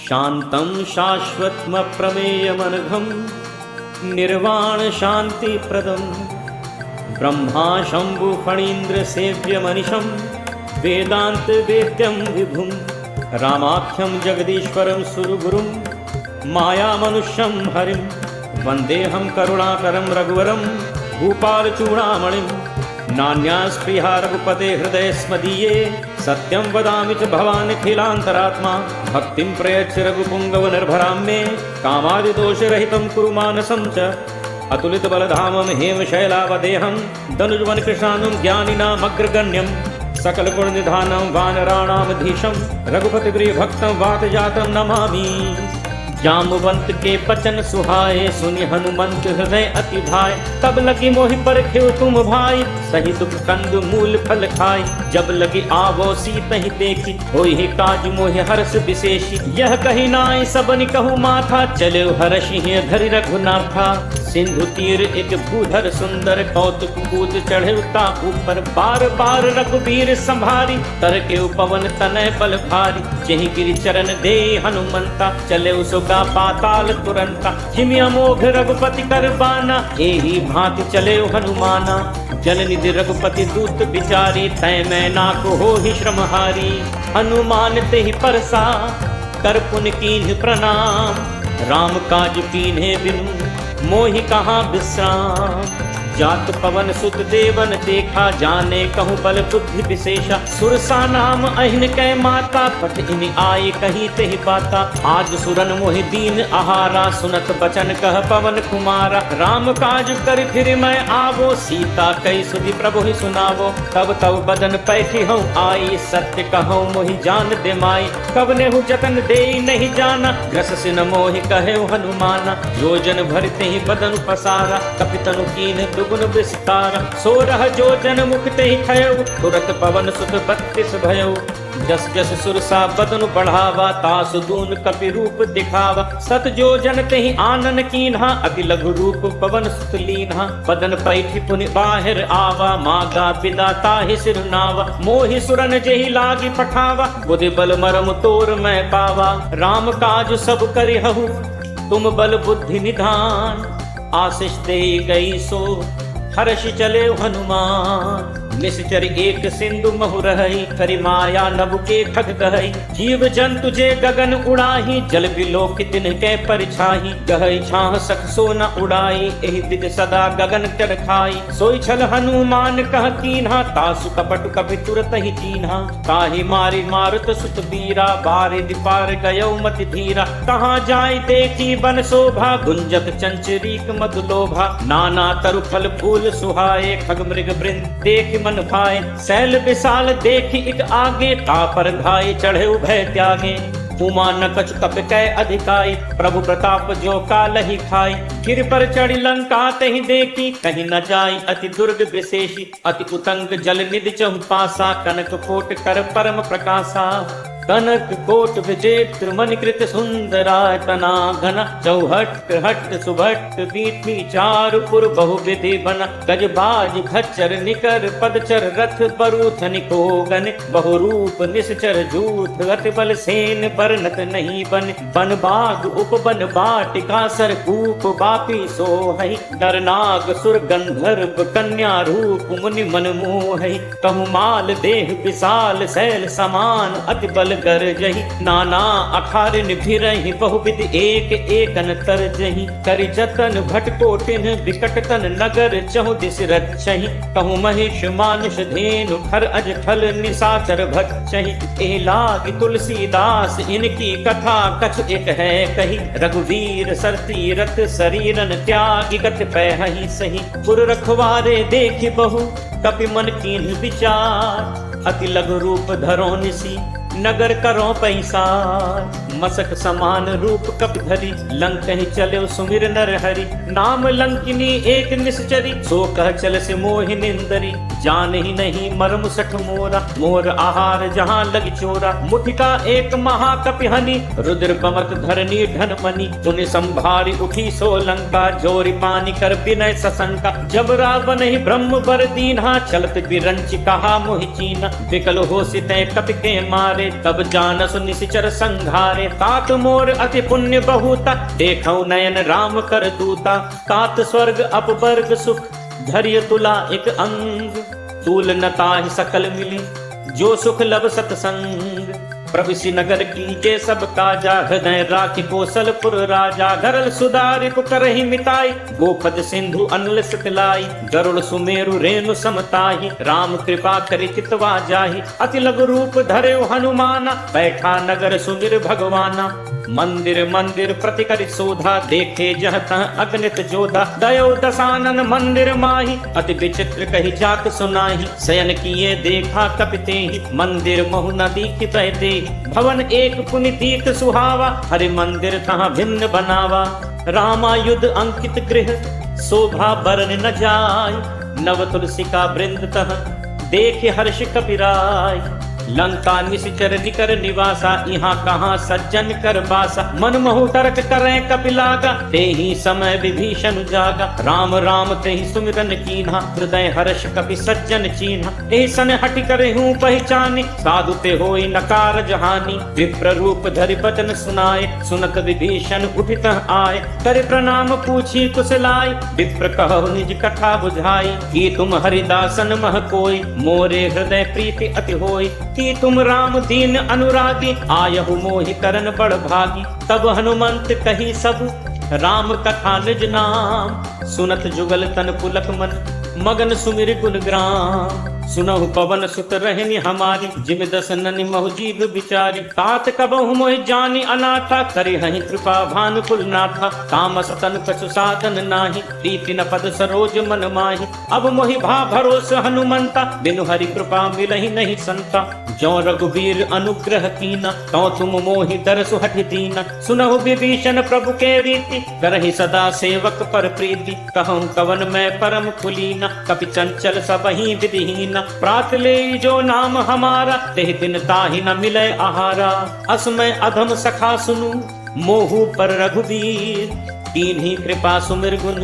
शान्तं शाश्वतमप्रमेयमनघं निर्वाण शान्तिप्रदं ब्रह्मा शम्भु फणीन्द्र सेव्यमनिशं वेदांत वेद्यं विभुं रामाख्यं जगदीश्वरं सुरगुरुं माया मनुष्यं हरिं वन्देऽहं करुणाकरं रघुवरं भूपालचूडामणिं नान्यास्पृहा रघुपते हृदये स्मदीये सत्यं वदामि च भवान् खिलान्तरात्मा भक्तिं प्रयच्छ रघुपुङ्गवनिर्भरां मे कामादिदोषरहितं कुरु मानसं च अतुलितबलधामं हेमशैलावदेहं धनुजवनकृशानुं ज्ञानिनामग्रगण्यं सकलगुणनिधानं वानराणामधीशं रघुपतिप्रियभक्तं वातजातं नमामि। जाम्बवंत के बचन सुहाए सुनि हनुमंत हृदय अति भाई तब लगी मोहि पर खेव तुम भाई सही दुख कंद मूल फल खाई जब लगी आवो सीत ही देखी होई ही काज मोहि हर्ष विशेषी यह कही नाई सबनि कहु माथा चले हर्षि धरि रघुनाथा सिंधु तीर एक भूधर सुंदर कौतुक कूद चढ़े ऊपर बार बार रघुबीर संभारी तर के पवन तनय बल भारी जहि गिरि चरण दे हनुमंता चले का पाताल तुरंता जिमि अमोघ रघुपति कर बाना एही भांति चले हनुमाना जल निधि रघुपति दूत बिचारी तय मैं नाक हो ही श्रमहारी हनुमान ते ही परसा कर पुन कीन्ह प्रणाम राम काज कीन्हे बिनु मोहि कहाँ विश्राम जात पवन सुत देवन देखा जाने कहूँ बल बुद्धि विशेषा सुरसा नाम अहिन कै माता पठ इन आए कहीं ते ही पाता आज सुरन मोहि दीन आहारा सुनत बचन कह पवन कुमारा राम काज कर फिर मैं आवो सीता कई सुधि प्रभु ही सुनावो तब तब बदन पैठी हूँ आई सत्य कहूँ मोहि जान दे माई कब ने हूँ जतन दे नहीं जाना ग्रस सिन मोहि कहे हनुमाना योजन भरते ही बदन पसारा कपितनु कीन गुण विस्तार 16 जोजन मुख ते ही थयो तुरत पवन सुत 32 भयो जस जस सुरसा बदन बढ़ावा तासु दून कपि रूप दिखावा सत जोजन ते ही आनन कीन्हा अति लघु रूप पवन सुत लीन्हा बदन पैठी पुनि बाहिर आवा मागा बिदा ताहि सिर नावा मोहि सुरन जेहि लागी पठावा बुद्धि बल मरम तोर मैं पावा राम काज सब करिहु तुम बल बुद्धि निधान आशीष दे गई सो हर्ष चले हनुमान निश्चर एक सिंधु महु रही करि माया नभ के ठग गहई जीव जंतु जे गगन उड़ाही जल बिलोक तिन्ह के परिछाही गहई छाह सख सो न उड़ाई एहि दिज सदा गगन कर खाई सोई छल हनुमान कह कीन्हा तासु कपट कपि तुरत ही कीन्हा ताहि मारी मारुत सुत बीरा बारे दिपार गयो मति धीरा कहाँ जाय देखी बन शोभा गुंजक चंचरीक मधुलोभा नाना तरु फल फूल सुहाए खग मृग वृंद देख मन भाए सैल विशाल देखी एक आगे तापर घाय चढ़े उभय त्यागे उमा न कछ कप कै अधिकाई प्रभु प्रताप जो काल ही खाई गिर पर चढ़ी लंका तहि देखी कहीं न जाई अति दुर्ग विशेषी अति उतंग जल निधि चहुपासा कनक कोट कर परम प्रकाशा कनक कोट विजेत्र मणिकृत सुंदरायतना घन चौहट हट सुभट बीठी चारुपुर बहुविधि बन गजबाज खच्चर निकर पदचर रथ बरूथ निकोगन बहुरूप निश्चर जूथ अति बल सेन बरनत नहीं बन बन बाग उपवन बाटिका सर कूप बापी सोहई नरनाग सुर गंधर्व कन्या रूप मुनि मन मोहई कहु माल देह विशाल शैल समान अति बल कर जही नाना अखारिन भिरहि बहुविध एक एकन तर जही करि जतन भटकोटिन विकट तन नगर चहु दिस रक्षहि कहु महिष मानुष धेनु खर अज खल निशाचर भक्षहि ए लाग तुलसीदास इनकी कथा कछ एक है कही रघुवीर सरतीरथ शरीरन त्यागी गत पैहि सही पुर रखवारे देखि बहु कपि मन कीन्ह विचार अति लघु रूप धरो निसी नगर करो पैसा मसक समान रूप कप धरी लंक ही चले सुमिर नर हरि नाम लंकिनी एक निश्चरी सो कह चल से मोहि निंदरी जान ही नहीं मरम सठ मोरा मोर आहार जहाँ लग चोरा मुठिका एक महाकपि हनि रुद्र कमत धरनी धन मनी तुनि संभारी उठी सो लंका जोरी पानी कर विनय सशंका जब रावण ही ब्रह्म बर दीन्हा चलत बिरंच कहा मोहि चीना विकल हो सितै कपि के मारे पुकारे, तब जानसु निशिचर संघारे। तात मोर अति पुण्य बहुता, देखौ नयन राम कर दूता। तात स्वर्ग अपवर्ग सुख, धैर्य तुला एक अंग। तूल न ताहि सकल मिली, जो सुख लब सतसंग। प्रभु नगर कीजे सब काजा, हृदय राखि कौशलपुर राजा। गरल सुधारि पुकरहि मिताई, गोपद सिंधु अनल सकलाई। गरुड़ सुमेरु रेणु समताहि, राम कृपा करि चितवा जाहि। अति लघु रूप धर्यो हनुमाना, बैठा नगर सुमिर भगवाना। मंदिर मंदिर प्रति करि शोधा, देखे जह तह अगणित जोधा। दयो दसानन मंदिर माहि, अति विचित्र कहि जात सुनाहि। शयन किए देखा कपितेहि, मंदिर महु न दीखित दे। भवन एक पुनितीत सुहावा, हरि मंदिर तहाँ भिन्न बनावा। रामायुध अंकित गृह, शोभा बरन न जाय। नव तुलसी का वृंद तह, देखे हर्ष कपिराय। लंका निशिचर निकर निवासा, यहाँ कहाँ सज्जन कर बासा। मन महु तर्क करें कपिलागा, तेहि समय विभीषण जागा। राम राम तेहि सुमिरन कीन्हा, हृदय हर्ष कपि सज्जन चीन्हा। एहि सन हटि करे हूँ पहचानी, साधु ते होई नकार जहानी। विप्र रूप धरि बचन सुनाए, सुनत विभीषण उठित आए। कर प्रणाम पूछी कुशलाई, विप्र कहु निज कथा बुझाई। कि तुम हरिदासन मह कोई, मोरे हृदय प्रीति अति होई। कि तुम राम दीन अनुरागी, आयहु मोहि करन बड़ भागी। तब हनुमंत कही सब, राम कथा निज नाम। सुनत जुगल तन पुलक मन, मगन सुमिर गुण ग्राम। सुनहु पवन सुत रहनि हमारी, जिम दस ननि महु जीव बिचारी। तात कबहु मोहि जानी अनाथा, करिहहि कृपा भानुकुल नाथा। तामस तन कछु साधन नाही, प्रीति न पद सरोज मन माहि। अब मोहि भा भरोस हनुमंता, बिनु हरि कृपा मिलहि नहीं संता। जो रघुवीर अनुग्रह कीना, तो तुम मोहि दरसु हठि दीना। सुनहु विभीषण प्रभु के रीति, करहि सदा सेवक पर प्रीति। कहूँ कवन मैं परम कुलीना, कपि चंचल सबहि विधिहीना। प्रात ले जो नाम हमारा, तेहि दिन ताहि न मिले आहारा। असमय अधम सखा सुनु, मोहु पर रघुवीर। दीन्ही कृपा सुमिर गुण,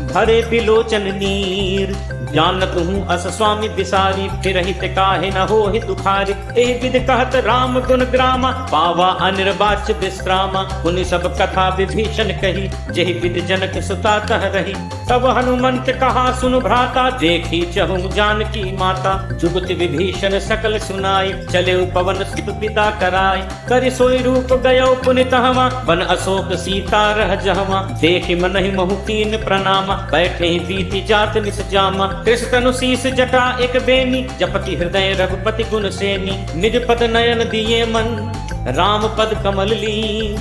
भरे बिलोचन नीर। जानत हूँ अस स्वामी बिसारी, फिरहित काहे न होहि दुखारी। एहि विधि कहत राम गुण ग्रामा, पावा अनिर्वाच्य विश्रामा। पुनि सब कथा विभीषण कही, जेहि विधि जनक सुता तह रही। तब हनुमंत कहा सुन भ्राता, देखी चहु जानकी माता। जुगति विभीषण सकल सुनाई, चले पवन सुत विदा कराई। करि सोई रूप गयो पुनि तहवा, वन अशोक सीता रह जहवा। देखि मनहि महु कीन प्रणामा, बैठे ही बीती जात निस जामा। कृष्ण तनु शीस जटा एक बेनी, जपति हृदय रघुपति गुण सेनी। निज पद नयन दिए मन, राम पद कमल ली।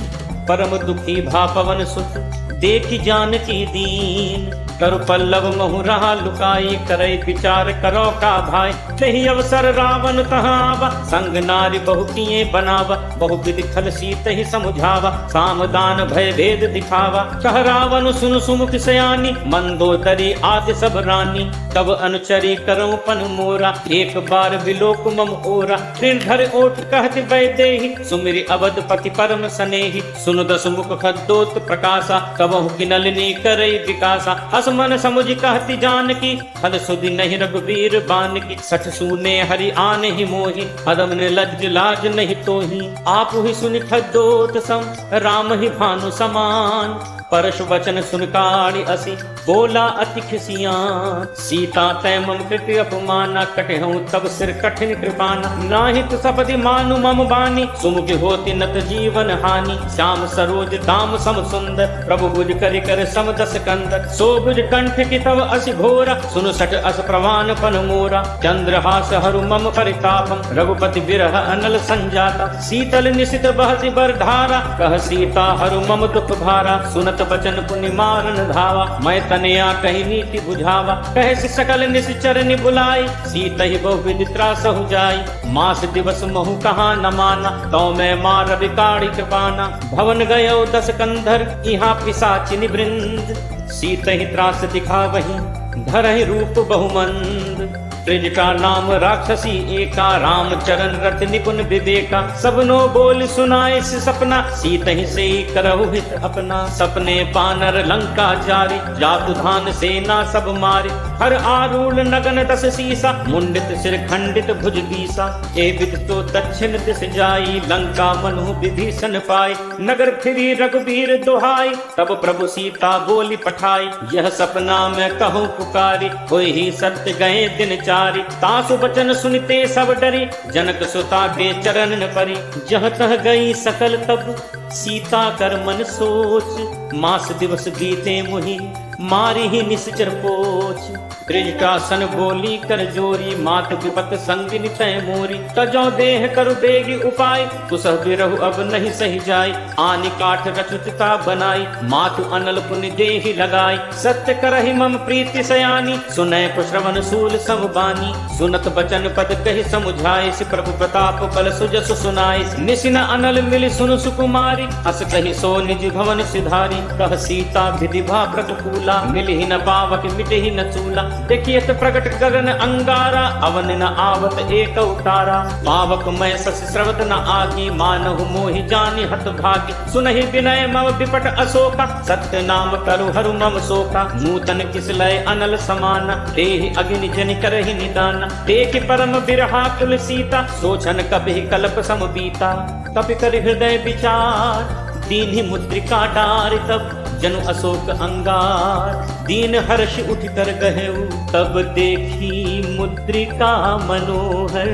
परम दुखी भा पवन सुत, देखि जानकी दीन। करु पल्लव महु रहा लुकाई, करई विचार करो का भाई। तहि अवसर रावण तहावा, संग नारी बहु किए बनावा। बहु विधि खल सीत ही समुझावा, सामदान भय भेद दिखावा। कह रावण सुन सुमुख सयानी, मंदोदरी आदि सब रानी। तब अनुचरी करऊं पन मोरा, एक बार विलोक मम ओरा। निर्धर ओठ कहत वैदेही, सुमिरि अवधपति परम सनेही। सुन दस मुख खद्दोत प्रकाशा, कबहु किनलिनी करई विकासा। मन समुझ कहती जानकी, फल सुधि नहीं रघुवीर बान की। सठ सुने हरि आन ही मोहि, अदम ने लज्ज लाज नहीं तोहि। आप ही सुनि खद्दोत सम, राम ही भानु समान। परश वचन सुन काढ़ी असी, बोला अति खिसियान। सीता तै मम कृति अपमाना, कटहूँ तब सिर कठिन कृपाना। नाहित सपदि मानु मम बानी, सुमुख होति नत जीवन हानि। श्याम सरोज दाम सम सुंदर, प्रभु भुज करि कर सम दस कंदर। सो भुज कंठ की तव असि घोरा, सुन सट अस प्रवान पन मोरा। चंद्रहास हरु मम परितापम, रघुपति विरह अनल संजाता। शीतल निशित बहति बरधारा, कह सीता हरु मम दुख भारा। सुनत बचन पुनि मारन धावा, मैं तनया कही नीति बुझावा। कहे सकल निश्चर निबुलाई, सीत ही बहु विधि त्रास हो जाई। मास दिवस महु कहाँ न माना, तो मैं मार विकाड़ी कृपाना। भवन गयो दस कंधर, यहाँ पिशाचिनि वृंद। सीत ही त्रास दिखावही, धरहि रूप बहुमंद। त्रिजटा नाम राक्षसी एका, रामचरण रत निपुण विवेका। सबनो बोल सुनाए सपना, सीत ही से करहु हित अपना। सपने बानर लंका जारी, जातु धान सेना सब मारी। हर आरूढ़ नगन दस सीसा, मुंडित सिर खंडित भुज बीसा। ए विद तो दक्षिण दिस जाई, लंका मनु विभीषण पाई। नगर फिरी रघुबीर दुहाई, तब प्रभु सीता बोली पठाई। यह सपना मैं कहूँ पुकारी, होई ही सत्य गए दिन चारी। तासु बचन सुनते सब डरी, जनक सुता के चरण न परी। जह तह गई सकल तब, सीता कर मन सोच। मास दिवस बीते मुहि, मारी ही निश्चर पोच। त्रिजटासन बोली कर जोरी, मात विपत संगिनी तय मोरी। तजो देह करु बेगी उपाय, कुसह बिरहु अब नहीं सही जाय। आनि काठ रचुचिता बनाई, मातु अनल पुनि देहि लगाई। सत्य करहि मम प्रीति सयानी, सुनय श्रवण सूल सम बानी। सुनत बचन पद कहि समुझाए, प्रभु प्रताप बल सुजस सुनाए। निसिन अनल मिल सुनु सुकुमारी, अस कहि सो निज भवन सिधारी। कह सीता विधि भा प्रतिकूला, मिलहि न पावक मिटहि न चूला। देखियत प्रकट गगन अंगारा, अवन न आवत एक उतारा। पावक मैं सस श्रवत न आगी, मानहु मोहि जानि हत भागी। सुनहि विनय मम विपट अशोका, सत्य नाम करु हरु मम शोका। नूतन किस लय अनल समाना, देहि अग्नि जनि करहि निदाना। देखि परम बिरहा कुल सीता, सोचन कबहि कल्प सम बीता। तपि कर हृदय विचार, दीन्हि मुद्रिका डारि। तब जनु अशोक अंगार, दीन हर्ष उठ कर गहेऊ। तब देखी मुद्रिका मनोहर,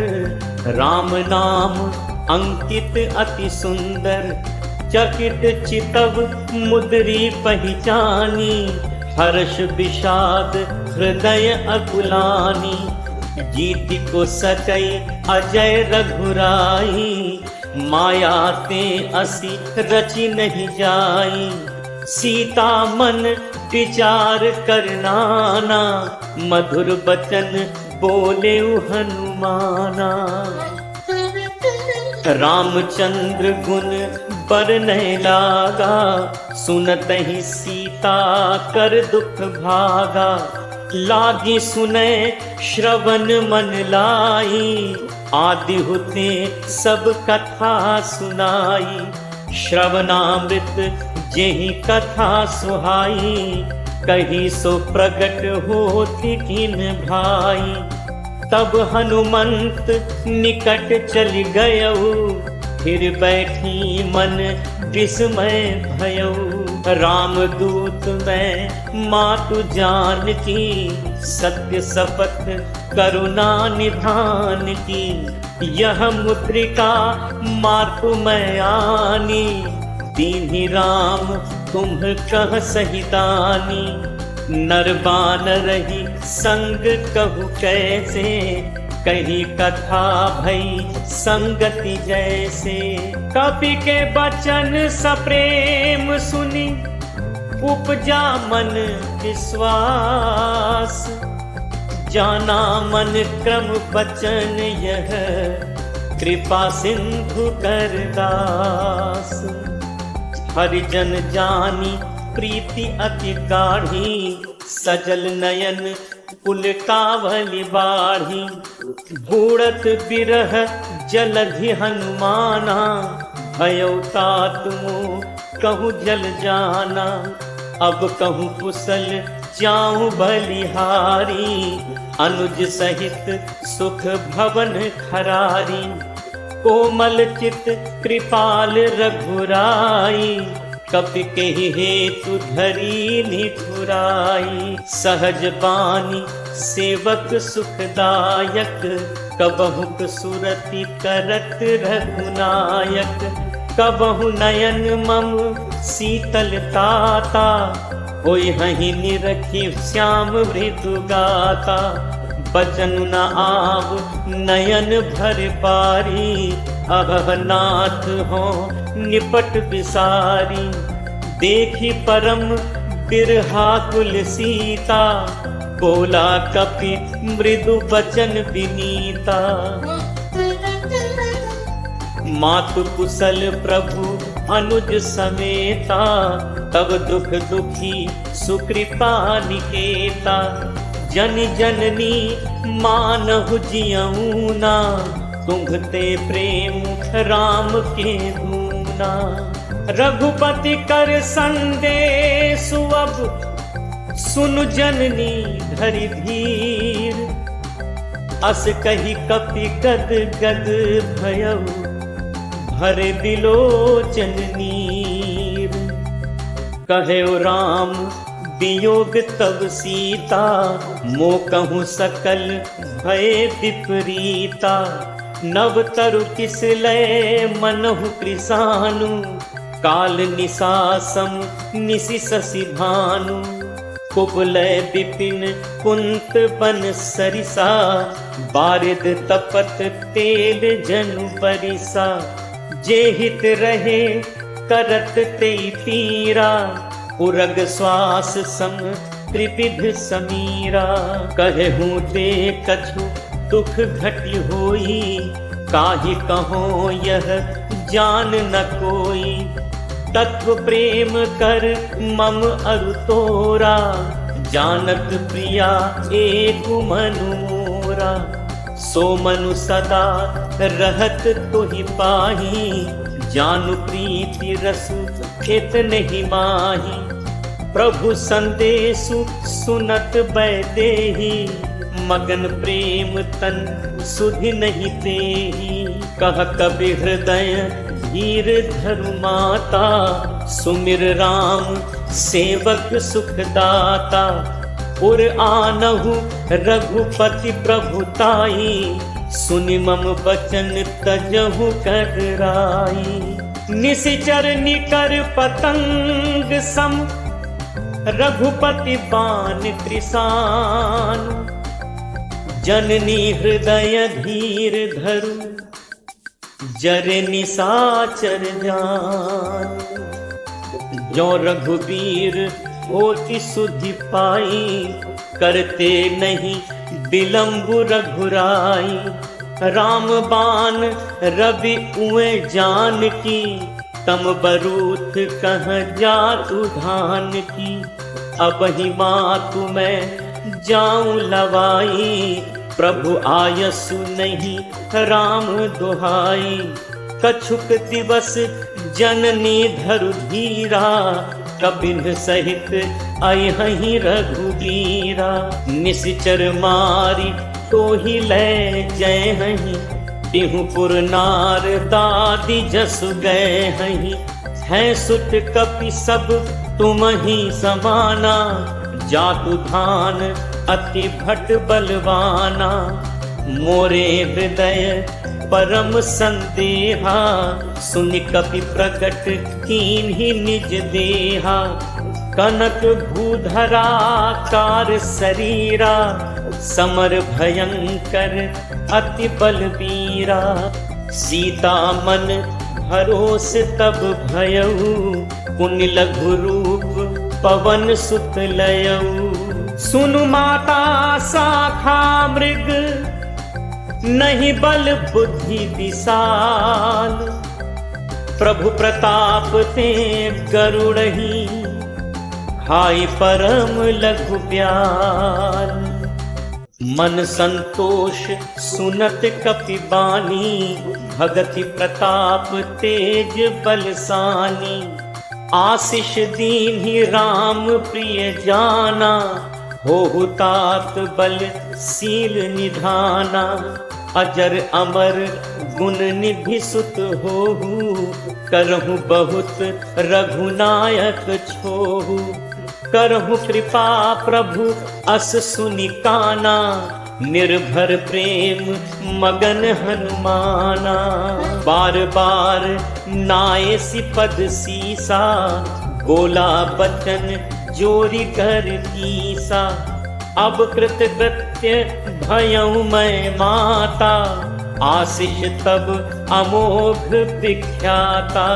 राम नाम अंकित अति सुंदर। चकित चितव मुद्री पहचानी, हर्ष विषाद हृदय अकुलानी। जीति को सकई अजय रघुराई, माया ते असी रचि नहीं जाई। सीता मन विचार करनाना, मधुर बचन बोले हनुमाना। रामचंद्र गुण बरनय लागा, सुनत ही सीता कर दुख भागा। लागी सुने श्रवण मन लाई, आदि होते सब कथा सुनाई। श्रवणामृत जेहि कथा सुहाई, कही सो प्रगट होती किन भाई। तब हनुमंत निकट चल गयऊ, फिर बैठी मन विस्मय भयऊ। रामदूत मैं मातु जानकी, सत्य शपथ करुणा निधान की। यह मुद्रिका मातु मैं आनी, दीन्हि राम तुम कह सहितानी। नरबान रही संग कहु कैसे, कही कथा भई संगति जैसे। कपि के बचन सप्रेम सुनी, उपजा मन विश्वास। जाना मन क्रम बचन यह, कृपा सिंधु कर दास। हरिजन जानी प्रीति अति गाढ़ी, सजल नयन कुल कावली बाढ़ी। बूढ़त बिरह जलधि हनुमाना, भयौ तुम कहूँ जल जाना। अब कहूँ कुशल जाऊं बलिहारी, अनुज सहित सुख भवन खरारी। कोमल चित कृपाल रघुराई, कपि केहि हेतु धरी निठुराई। सहज बानी सेवक सुखदायक, कबहुक सुरति करत रघुनायक। कबहु नयन मम शीतलताता, होई हहि निरखी श्याम मृदु गाता। बचन न आव नयन भर पारी, अह नाथ हो निपट बिसारी। देखी परम बिरहा कुल सीता, बोला कपि मृदु बचन विनीता। मातु कुशल प्रभु अनुज समेता, तब दुख दुखी सुकृपा निकेता। जन जननी मानहु जियऊना, तुम्हते प्रेम राम के दूना। रघुपति कर संदेश अब, सुनु जननी धरि धीर। अस कही कपि गद गद भयउ, भर बिलोचन नीर। कहे राम वियोग तब सीता, मोकहु सकल भय विपरीता। नव तरु किस लय मनहु कृसानु, काल निसासम निसि शशि भानु। कुबलय विपिन कुंत बन सरिसा, बारिद तपत तेल जनु बरिसा। जे हित रहे करत ते पीरा, उरग श्वास सम त्रिविध समीरा। कहूँ ते कछु दुख घटी होई, काहि कहो यह जान न कोई। तत्व प्रेम कर मम अरु तोरा, जानत प्रिया एक मनु मोरा। सो मनु सदा रहत तुहि पाही, जानु प्रीति रसु खेत नहीं माही। प्रभु संदेशु सुनत बैदेही, मगन प्रेम तन सुधि नहीं तेही। कह कबि हृदय धीर धरु माता, सुमिर राम सेवक सुखदाता। उर आनहु रघुपति प्रभुताई, सुनि मम बचन तजहु कराई। निशिचर निकर पतंग सम, रघुपति बान त्रिसान। जननी हृदय धीर धरु, जरे निशाचर जान। जो रघुबीर होति सुधि पाई, करते नहीं विलंब रघुराई। राम बान रवि उए जान की, तम बरूथ कह जातु धान की। अब ही मातु मैं जाऊं लवाई, प्रभु आयसु नहीं राम दुहाई। कछुक दिवस जननी धरु धीरा, कबिन सहित अयहि रघुबीरा। निशिचर मारी तो ही ले जय हहीं, तिहुपुर नार दादी जसु गए हहीं। है सुत कपि सब तुम ही समाना, जातु धान अति भट बलवाना। मोरे हृदय परम संदेहा, सुनि कपि प्रकट कीन्हि निज देहा। कनक भूधराकार शरीरा, समर भयंकर अति बलबीरा। सीता मन भरोस तब भयऊ, पुण्य लघु रूप पवन सुत लयऊ। सुनु माता शाखा मृग, नहीं बल बुद्धि विशाल। प्रभु प्रताप ते गरुड़ही, खाई परम लघु ब्याल। मन संतोष सुनत कपि बानी, भगति प्रताप तेज बलसानी। आशीष दीन्हि राम प्रिय जाना, होहु तात बल सील निधाना। अजर अमर गुण निधि सुत होहु, करहु बहुत रघुनायक छोहु। करहु कृपा प्रभु अस सुनि काना, निर्भर प्रेम मगन हनुमाना। बार बार नाये सिपद सीसा, बोला बचन जोरी कर कीसा। अब कृत कृत्य भयऊ मैं माता, आशीष तब अमोघ विख्याता।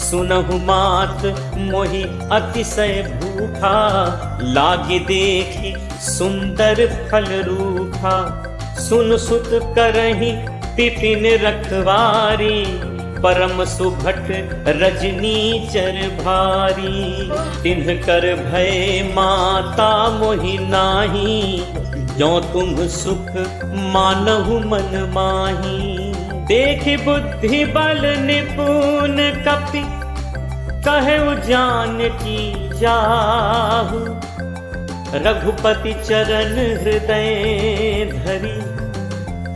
सुनहु मात मोहि अतिशय भूखा, लागे देखी सुंदर फल रूखा। सुन सुत करहि पिपिन रखवारी, परम सुभट रजनीचर भारी। तिन्ह कर भय माता मोहि नाही, जो तुम सुख मानहु मन माही। देखि बुद्धि बल निपुण कपि कहु जानकी जाहु। रघुपति चरण हृदय धरि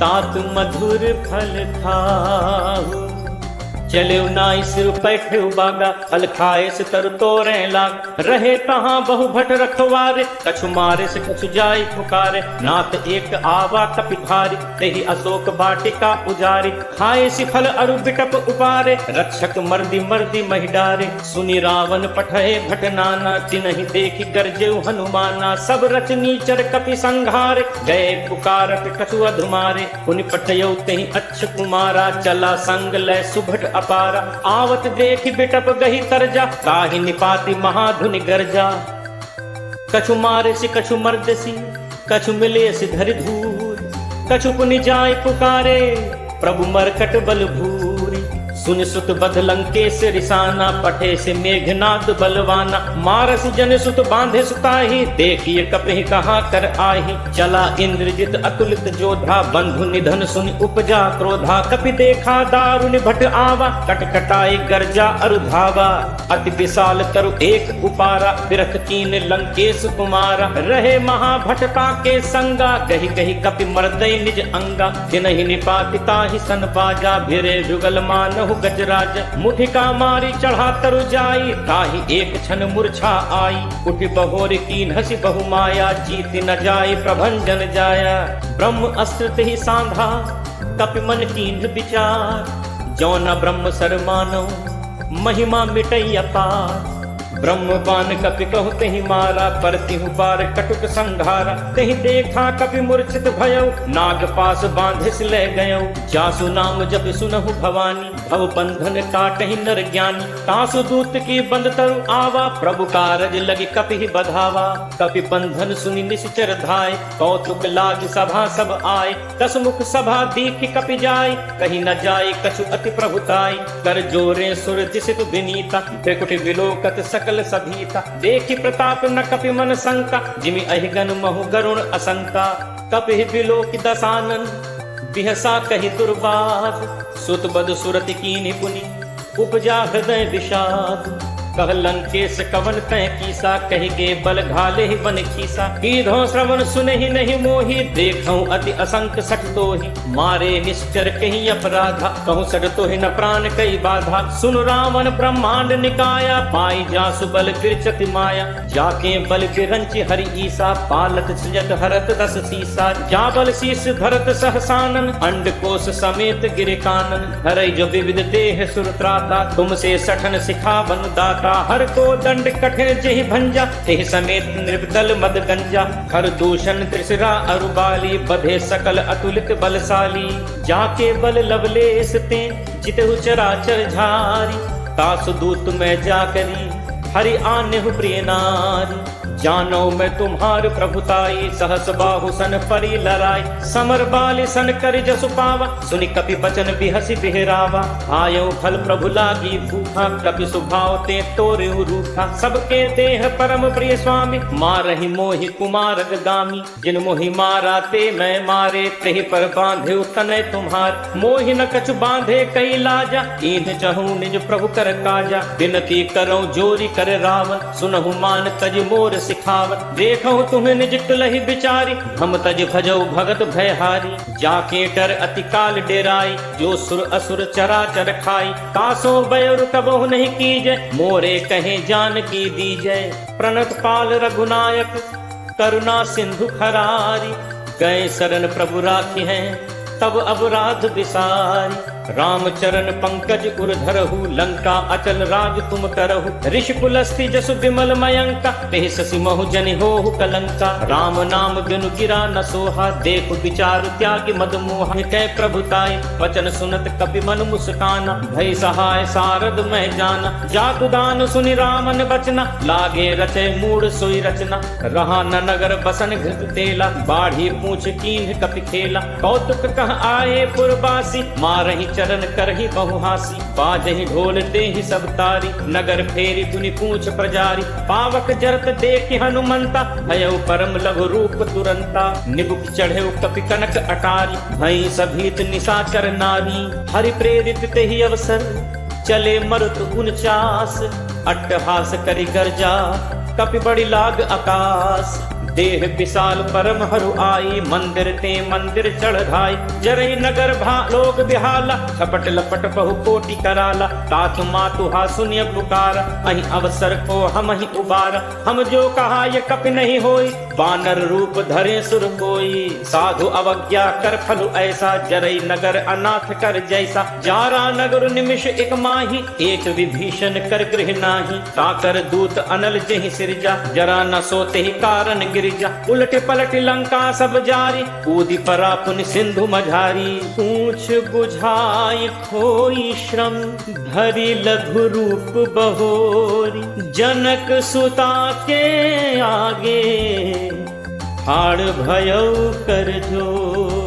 तात मधुर फल खाहु। चले नाई सिर पैठे बागा फल खाए से तर तोरे लाग। रहे तहां बहु भट रखवारे कछु मारे से कछु जाई पुकारे। नाथ एक आवा कपि भारी तेहि अशोक वाटिका उजारी। खाए से फल अरु बिटप उपारे रक्षक मर्दी मर्दी महिडारे। सुनि रावण पठए भट नाना तिनहि देखि गरजेउ हनुमाना। सब रच नीचर कपि संघारे गए पुकारत कछु अधुमारे। पुनि पठयौ तेहि अच्छ कुमारा चला संग लय सुभट अपारा। आवत देखि बिटप गही तरजा ताहि निपाति महाधुनि गर्जा। कछु मारे से कछु मर्दसी कछु मिले से धरि धूर। कछु पुनि जाय पुकारे प्रभु मरकट बल भूरी। सुन सुत बध लंकेश रिसाना पठे से मेघनाद बलवाना। मारस जन सुत बांधे सुताही देखिए कपि कहाँ कर आही। चला इंद्रजित अतुलित जोधा बंधु निधन सुनि उपजा क्रोधा। कपि देखा दारुनि भट आवा कटकटाई गर्जा अरुधावा। अति विशाल तरु एक उपारा बिरख कीन लंकेश कुमारा। रहे महाभटता के संगा गही गही कपि मर्दय निज अंगा। जिनहि निपातिता ही सन बाजा भिरे जुगल मानहु गजराज। मुठिका मारी चढ़ा तरु जाई ताहि एक क्षण मूर्छा आई। उठि बहोर कीन हसी बहु माया जीति न जाय प्रभंजन जाया। ब्रह्म अस्त्र ही सांधा कपि मन कीन विचार। जो न ब्रह्म सर मानो महिमा मिटई अपार। ब्रह्म बान कपि कहु तेहि मारा परतिहु पार कटुक संघारा। तेहि देखा कपि मूर्छित भयउ नाग पास बांधिस ले गयउ। जासु नाम जप सुनहु भवानी भव बंधन काटहि नर ज्ञानी। तासु दूत की बंद तरु आवा प्रभु कारज लगी कपि बधावा। कपि बंधन सुनि निश्चर धाय कौतुक लाग सभा सब आय। दस मुख सभा दीख कपि जाय कहीं न जाय कछु अति प्रभुताय। कर जोरे सुर दिसित विनीता त्रिकुटि विलोकत सकल सभीता। देखि प्रताप न कपि मन शंका जिमि अहिगन महु गरुण असंका। कपि विलोकि दसानन बिहसा कहि दुर्बाद। सुत बद सुरति कीनि पुनि उपजा हृदय विषाद। कह लंकेश कवन तय कीसा कहि के बल घाले ही बन खीसा। कीधो श्रवण सुने ही नहीं मोही देखऊं अति असंक सठ तोहि। मारे निश्चर कहीं अपराधा कहूँ सठ तोहि न प्राण कई बाधा। सुन रावण ब्रह्मांड निकाया पाई जासु बल बिरचति माया। जाके बल बिरंचि हरि ईसा पालत सृजत हरत दस सीसा। जा बल शीस धरत सहसानन अंड कोश समेत गिर कानन। हरई जो विविध देह सुरत्राता तुमसे सठन सिखावन दाता। हर को दंड कठिन जेहि भंजा तेहि समेत निर्दल मद गंजा। हर दूषण त्रिशिरा अरुबाली बधे सकल अतुलित बलशाली। जाके बल लवलेस ते जितहु चराचर झारी। तासु दूत में जाकरी हरि आनेहु प्रिय नारी। जानो मैं तुम्हार प्रभुताई सहस बाहु सन परी लराई। समर बाली सन कर जसु पावा सुनि कपि बचन बिहसी बिहरावा। आयो फल प्रभु लागी भूखा कपि सुभाव ते तोरे रूखा। सबके देह परम प्रिय स्वामी मारहि मोहि कुमार गामी। जिन मोहि मारा ते मैं मारे तेहि पर बांधे तनय तुम्हार। मोहि न कछु बांधे कई लाजा ईन चहु निज प्रभु कर काजा। विनती करो जोरी कर रावण सुनहु मान तज मोर सिखावत। देखो तुम्हें निज कुलहि बिचारी हम तज भजौ भगत भयहारी। जाके कर अति काल डेराई जो सुर असुर चराचर खाई। तासो बयर तबहु नहीं कीजय मोरे कहे जान की दीजय। प्रणत पाल रघुनायक करुणा सिंधु खरारी। गए शरण प्रभु राखी हैं तब अपराध विसारी। रामचरण पंकज उर धरहु लंका अचल राज तुम करहु। ऋषि कुलस्ति जसु विमल मयंका तेहि शशि महु जनि होहु कलंका। राम नाम बिनु गिरा न सोहा देखु विचार त्यागी मद मोहा। कै प्रभुताय वचन सुनत कपि मन मुस्काना। भय सहाय सारद मैं जाना जातुदान सुनि रामन बचना। लागे रचय मूढ़ सोई रचना रहा न नगर बसन घृत तेला। बाढ़ी पूछ कीन्ह कपि खेला कौतुक कह आए पुरबासी। मारहि चरण करहि बहुहासी, बाजहि ढोल देहि सब तारी, नगर फेरी धुनि पूछ प्रजारी, पावक जरत देखि हनुमंता, भयउ परम लघु रूप तुरंता, निबुक चढ़ेउ कपि कनक अटारी, भई सभीत निशाचर नारी, हरि प्रेरित तेहि अवसर, चले मरुत 49, अट्टहास करि गर्जा, कपि बड़ी लाग आकाश, देह विशाल परम हरु आई, मंदिर ते मंदिर चढ़ाई, जरई नगर लोग बिहाला, छपट लपट बहु कोटि कराला, तातु मातु हा सुनिय पुकारा, अहि अवसर को हम ही उबारा, हम जो कहा ये कपि नहीं होई, बानर रूप धरे सुर कोई, साधु अवज्ञा कर फलु ऐसा, जरई नगर अनाथ कर जैसा, जारा नगर निमिष एक माही, एक विभीषण कर गृह नाही, ताकर दूत अनल जेहि सिरजा, जरा न सोते ही कारण गिरिजा, उलटे पलटे लंका सब जारी, कूदी परा पुनि सिंधु मझारी, पूछ बुझाई खोई श्रम, धरि लघु रूप बहोरी, जनक सुता के आगे हाड़ भयउ कर जोरी।